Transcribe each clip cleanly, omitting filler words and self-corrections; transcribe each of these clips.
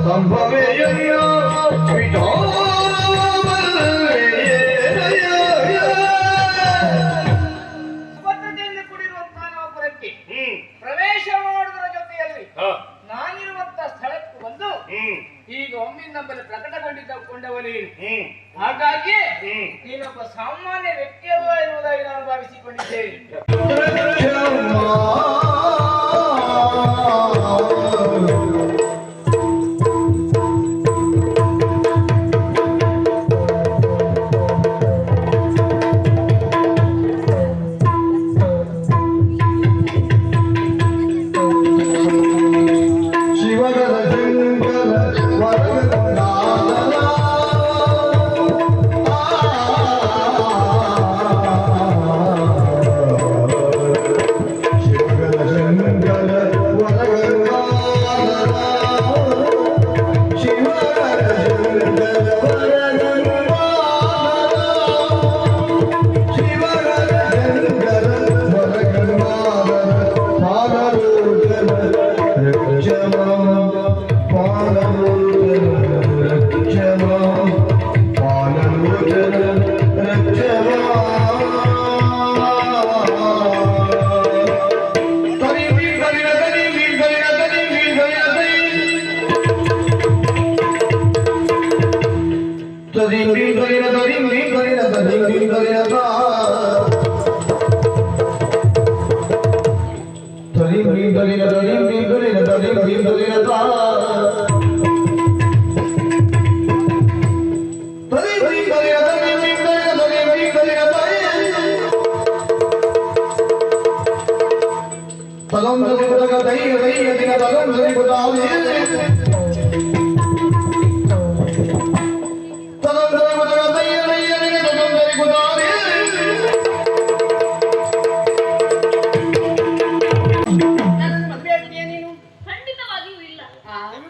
ಸಂಭವೆಯ ಸುಭದ್ರತೆಯಿಂದ ಕೂಡಿರುವಂತಹ ನವಪುರಕ್ಕೆ ಪ್ರವೇಶ ಮಾಡುವುದರ ಜೊತೆಯಲ್ಲಿ ನಾನಿರುವಂತ ಸ್ಥಳಕ್ಕೆ ಬಂದು ಈಗ ಒಮ್ಮಿಂದೊಮ್ಮೆ ಪ್ರಕಟಗೊಂಡಿದ್ದವನೇ. ಹಾಗಾಗಿ ನೀನೊಬ್ಬ ಸಾಮಾನ್ಯ ವ್ಯಕ್ತಿಯಲ್ಲ ಎನ್ನುವುದಾಗಿ ನಾನು ಭಾವಿಸಿಕೊಂಡಿದ್ದೇನೆ.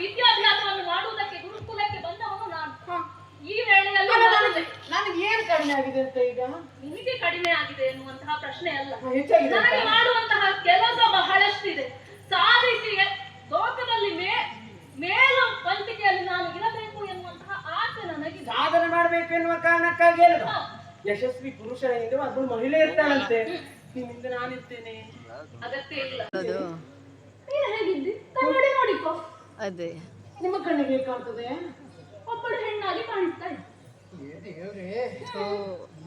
ವಿದ್ಯಾಭ್ಯಾಸವನ್ನು ಮಾಡುವುದಕ್ಕೆ ಗುರುಕುಲಕ್ಕೆ ಬಂದವನು ನಾನು. ಈ ವೇಳೆಯಲ್ಲಿ ನನಗೆ ಏನು ಕಡಿಮೆ ಆಗಿದೆ ಅಂತ ಈಗ? ನಿಮಗೆ ಕಡಿಮೆ ಆಗಿದೆ ಎನ್ನುವಂತಹ ಪ್ರಶ್ನೆ ಅಲ್ಲ. ನನಗೆ ಮಾಡುವಂತಹ ಕೆಲಸ ಬಹಳಷ್ಟಿದೆ. ಸಾಧಿಸಿ ಲೋಕದಲ್ಲಿ ಮೇಲು ಪಂಕ್ತಿಯಲ್ಲಿ ನಾನು ಇರಬೇಕು ಎನ್ನುವಂತಹ ಆಸೆ ನನಗೆ. ಸಾಧನೆ ಮಾಡಬೇಕು ಎನ್ನುವ ಕಾರಣಕ್ಕಾಗಿ ಯಶಸ್ವಿ ಪುರುಷರ ಹಿಂದೆ ಒಬ್ಬಳು ಮಹಿಳೆ ಇರ್ತಾಳಂತೆ. ನಿನ್ನಿಂದ ನಾನಿರ್ತೇನೆ. ಅಗತ್ಯ ಇಲ್ಲ. ನೀನು ಹೇಗಿದ್ದಿ? ಕನ್ನಡಿ ನೋಡಿಕೋ. ಅದೇ ನಿಮ್ಮ ಕಣ್ಣಿಗೆ ಕಾಣ್ತದೆ. ಒಬ್ಬಳು ಹೆಣ್ಣಾಗಿ ಕಾಣಿಸ್ತಾ ಇದೆ.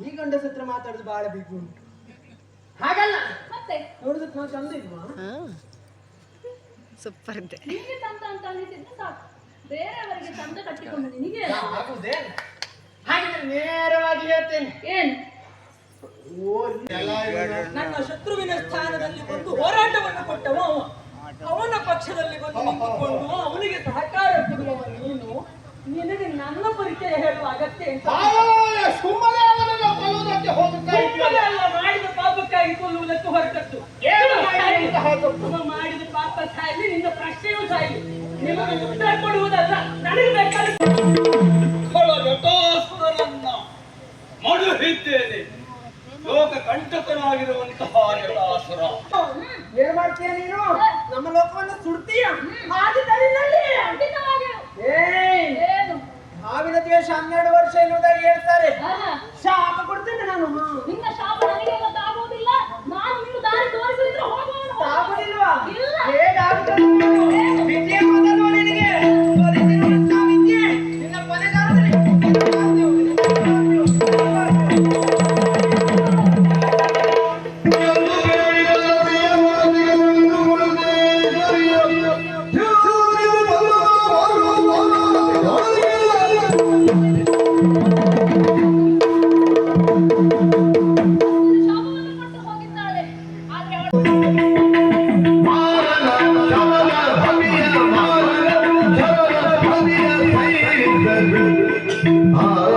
ಈ ಗಂಡಸ ಹತ್ರ ಮಾತಾಡೋದು ಬಹಳ ಬಿಗ್ ಉಂಟು. ಹಾಗಲ್ಲ ಮತ್ತೆ ನೋಡಿದಕ್ಕೆ ನಾವು ಚಂದ ಇಲ್ವಾ? ಸೂಪರ್ ಇದೆ. ನಿಮಗೆ ಚಂದ ಅಂತ ಅನಿಸಿದ್ರೆ ಸಾಕು. ಬೇರೆಯವರಿಗೆ ಚಂದ ಕಟ್ಟಿಕೊಂಡು ನಿನಗೆ ಆಗುದೇ? ಹಾಗಿದ್ರೆ ನೇರವಾಗಿ ಹೇಳ್ತೇನೆ. ಏನು? ನನ್ನ ಶತ್ರುವಿನ ಸ್ಥಾನದಲ್ಲಿ ಬಂದು ಹೋರಾಟವನ್ನು ಕೊಟ್ಟವ ಅವ. ಅವನ ಪಕ್ಷದಲ್ಲಿ ಬಂದು ನಿಂತುಕೊಂಡು ಅವನಿಗೆ ಸಹಕಾರ ಕೊಡುವವ ನೀನು. ನಿನಗೆ ನನ್ನ ಪರಿಚಯ ಹೇಳುವ ಅಗತ್ಯ ಅಲ್ಲ. ಮಾಡಿದ ಪಾಪಕ್ಕಾಗಿ ಕೊಲ್ಲುವುದಕ್ಕೆ ಹೊರಟದ್ದು. ಮಾಡಿದ ಪಾಪ ಸಾಯಲಿ, ನಿನ್ನ ಪ್ರಶ್ನೆಯೂ ಸಾಯಲಿ. ನಿಮಗೆ ಉತ್ತರ ಕೊಡುವುದಲ್ಲ, ನನಗೆ ಬೇಕಾದ ಮಡುಹಿದ್ದೇನೆ. ಲೋಕ ಕಂಟಕನಾಗಿರುವಂತಹ ಜಟಾಸುರ. ಏನ್ ಮಾಡ್ತೀಯ ನೀನು? ನಮ್ಮ ಲೋಕವನ್ನು ಸುಡ್ತೀಯ. ಹಾವಿನ ದ್ವೇಷ 12 ವರ್ಷ ಎನ್ನುವುದಾಗಿ ಹೇಳ್ತಾರೆ. ಶಾಪ ಕೊಡ್ತೇನೆ ನಾನು. ನಿನ್ನ ಶಾಪ ನನಗೆ ಗೊತ್ತಾಗುವುದಿಲ್ಲ. ನಾನು ನಿನ್ನ ದಾರಿ ತೋರಿಸಿದ್ರೆ ಹೋಗುವನು. ಆಗುದಿಲ್ವಾ? ಇಲ್ಲ. ಹೇಗಾಗುತ್ತದೆ? ವಿದ್ಯೆ ಮೊದಲು ನಿನಗೆ ತೋರಿಸಿರುವಂತಹ ವಿದ್ಯೆ ನಿನ್ನ ಕೊನೆಗಾಲದಲ್ಲಿ Ah